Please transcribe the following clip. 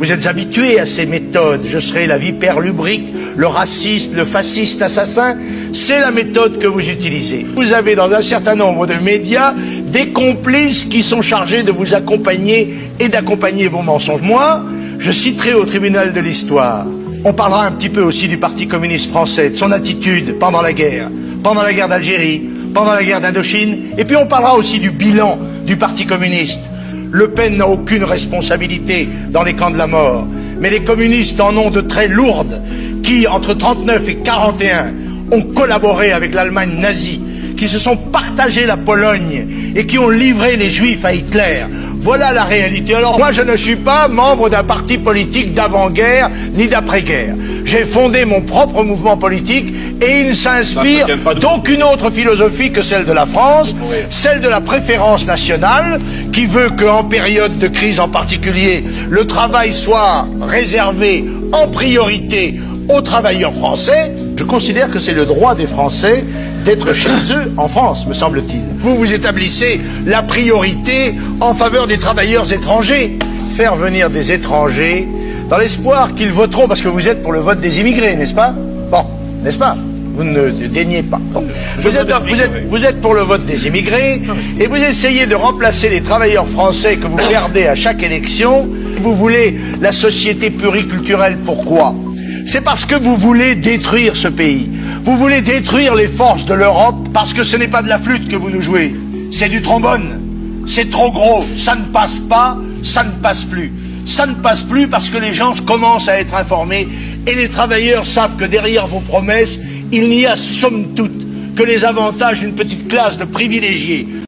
Vous êtes habitués à ces méthodes. Je serai la vipère lubrique, le raciste, le fasciste assassin. C'est la méthode que vous utilisez. Vous avez dans un certain nombre de médias des complices qui sont chargés de vous accompagner et d'accompagner vos mensonges. Moi, je citerai au tribunal de l'histoire. On parlera un petit peu aussi du Parti communiste français, de son attitude pendant la guerre d'Algérie, pendant la guerre d'Indochine, et puis on parlera aussi du bilan du Parti communiste. Le Pen n'a aucune responsabilité dans les camps de la mort, mais les communistes en ont de très lourdes, qui, entre 39 et 41, ont collaboré avec l'Allemagne nazie, qui se sont partagés la Pologne et qui ont livré les Juifs à Hitler. Voilà la réalité. Alors moi, je ne suis pas membre d'un parti politique d'avant-guerre ni d'après-guerre. J'ai fondé mon propre mouvement politique et il ne s'inspire d'aucune autre philosophie que celle de la France, celle de la préférence nationale, qui veut qu'en période de crise en particulier, le travail soit réservé en priorité aux travailleurs français. Je considère que c'est le droit des Français d'être chez eux en France, me semble-t-il. Vous établissez la priorité en faveur des travailleurs étrangers. Faire venir des étrangers dans l'espoir qu'ils voteront, parce que vous êtes pour le vote des immigrés, n'est-ce pas? Bon, n'est-ce pas? Vous ne daignez pas. Bon. Vous êtes pour le vote des immigrés et vous essayez de remplacer les travailleurs français que vous perdez à chaque élection. Vous voulez la société pluriculturelle, pourquoi? C'est parce que vous voulez détruire ce pays. Vous voulez détruire les forces de l'Europe parce que ce n'est pas de la flûte que vous nous jouez, c'est du trombone. C'est trop gros, ça ne passe pas, ça ne passe plus. Ça ne passe plus parce que les gens commencent à être informés et les travailleurs savent que derrière vos promesses, il n'y a somme toute que les avantages d'une petite classe de privilégiés.